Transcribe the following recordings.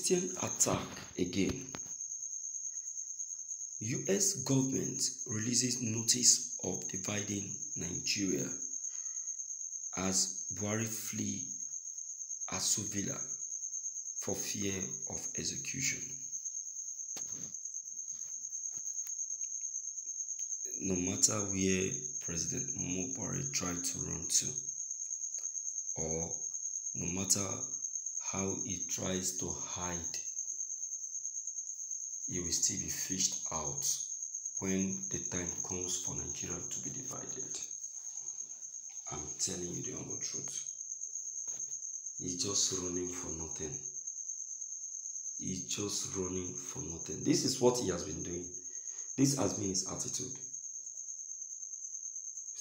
Christian attack again. US government releases notice of dividing Nigeria as Buhari flee Aso Villa for fear of execution. No matter where President Buhari tried to run to, or no matter how he tries to hide, he will still be fished out when the time comes for Nigeria to be divided. I'm telling you the honest truth. He's just running for nothing. He's just running for nothing. This is what he has been doing. This has been his attitude.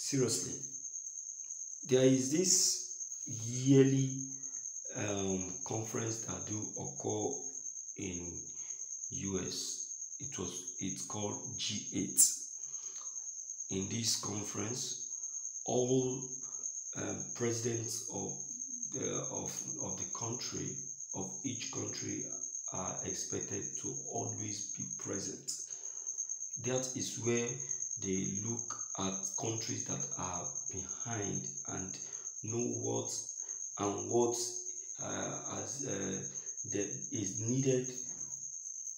Seriously. There is this yearly conference that do occur in US. It's called G8. In this conference, all presidents of the country, of each country, are expected to always be present. That is where they look at countries that are behind and know what that is needed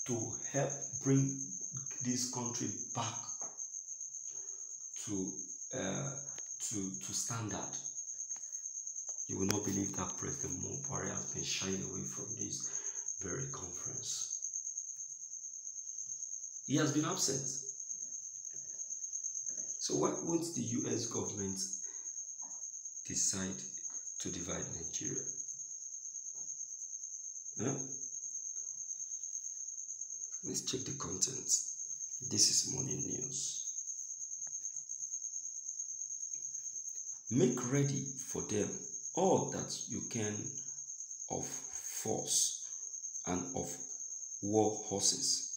to help bring this country back to standard. You will not believe that President Buhari has been shying away from this very conference. He has been absent. So why won't the US government decide to divide Nigeria? Huh? Let's check the content. This is morning news. Make ready for them all that you can of force and of war horses,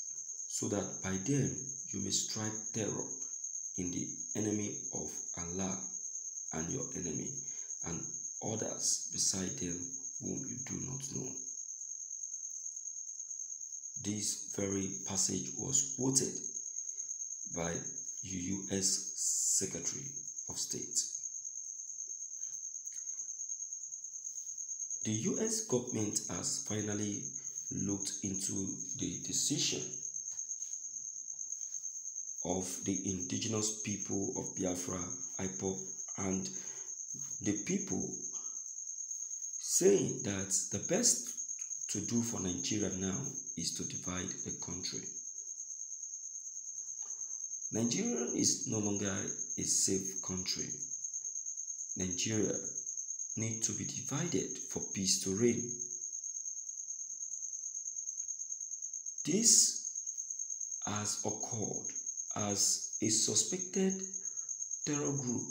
so that by them you may strike terror in the enemy of Allah and your enemy, and others beside them whom you do not know. This very passage was quoted by U.S. Secretary of State. The U.S. government has finally looked into the decision of the indigenous people of Biafra, IPOB, and the people, saying that the best to do for Nigeria now is to divide the country. Nigeria is no longer a safe country. Nigeria needs to be divided for peace to reign. This has occurred as a suspected terror group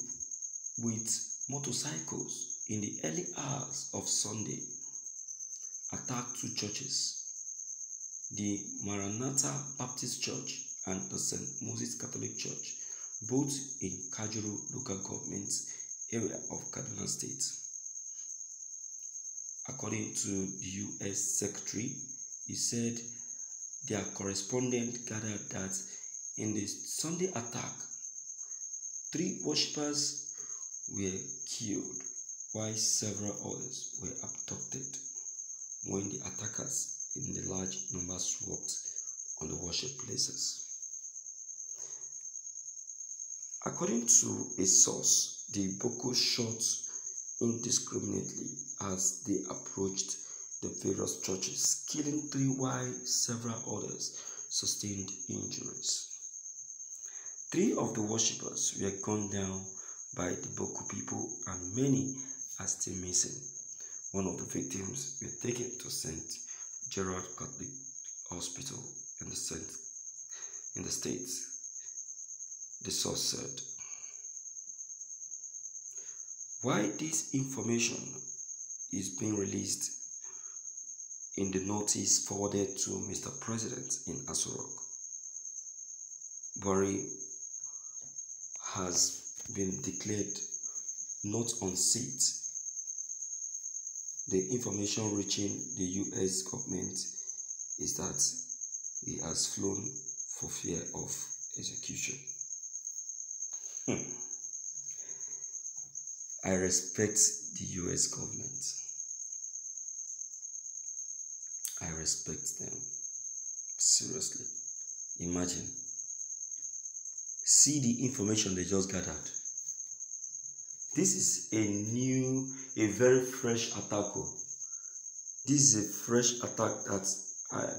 with motorcycles in the early hours of Sunday attacked two churches, the Maranatha Baptist Church and the St. Moses Catholic Church, both in Kajuru local government area of Kaduna State. According to the U.S. Secretary, he said their correspondent gathered that in the Sunday attack, 3 worshippers were killed while several others were abducted when the attackers in the large numbers swept on the worship places. According to a source, the Boko shot indiscriminately as they approached the various churches, killing 3 while several others sustained injuries. 3 of the worshippers were gunned down by the Boko people and many are still missing. One of the victims were taken to St. Gerard Catholic Hospital in the States, the source said. Why this information is being released in the notice forwarded to Mr. President in Aso Røçk, Buhari has been declared not on seat. The information reaching the US government is that he has flown for fear of execution. I respect the US government. I respect them. Seriously. Imagine. See the information they just gathered. This is a very fresh attack. This is a fresh attack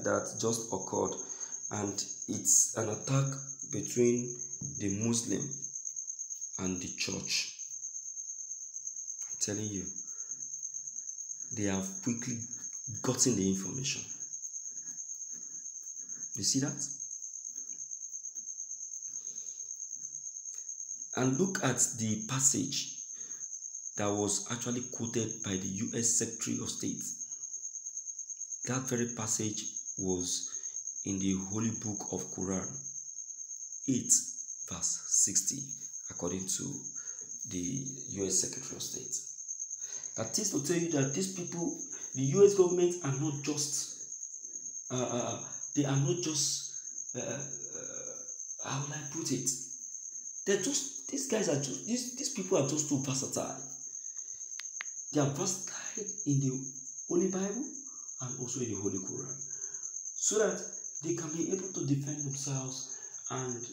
that just occurred, and it's an attack between the Muslim and the church. I'm telling you, they have quickly gotten the information. You see that? And look at the passage that was actually quoted by the US Secretary of State. That very passage was in the Holy Book of Quran, 8 verse 60, according to the US Secretary of State. That is to tell you that these people, the US government, are not just, they are not just, how will I put it? They're just, these guys are just, these people are just too versatile. They are versatile in the Holy Bible and also in the Holy Quran, so that they can be able to defend themselves and,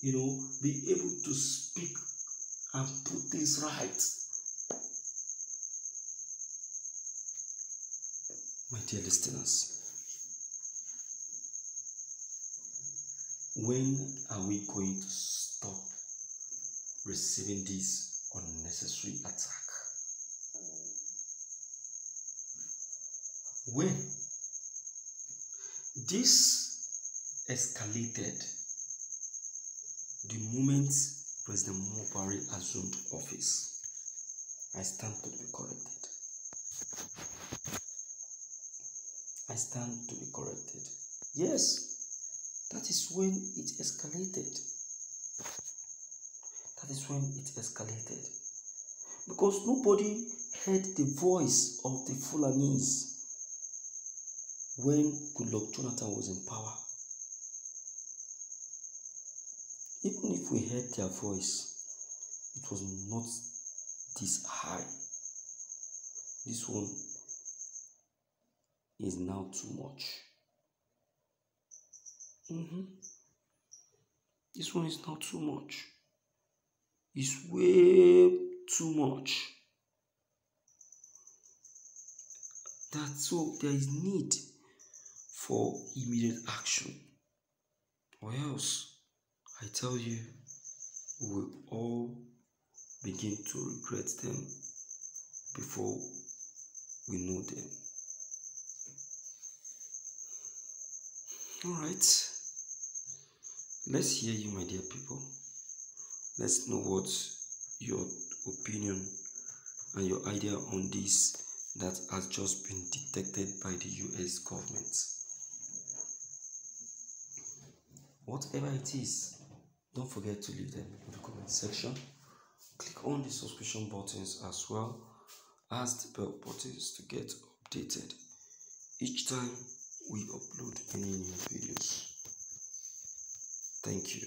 be able to speak and put things right. My dear listeners, when are we going to stop receiving this unnecessary attack? When this escalated the moment President Buhari assumed office, I stand to be corrected. I stand to be corrected. Yes, that is when it escalated. That is when it escalated. Because nobody heard the voice of the Fulanese when Goodluck Jonathan was in power. Even if we heard their voice, it was not this high. This one is now too much. This one is now too much. It's way too much. So there is need for immediate action, or else, I tell you, we will all begin to regret them before we know them. Alright, let's hear you, my dear people. Let's know what your opinion and your idea on this that has just been detected by the US government. Whatever it is, don't forget to leave them in the comment section. Click on the subscription buttons as well as the bell buttons to get updated each time we upload any new videos. Thank you.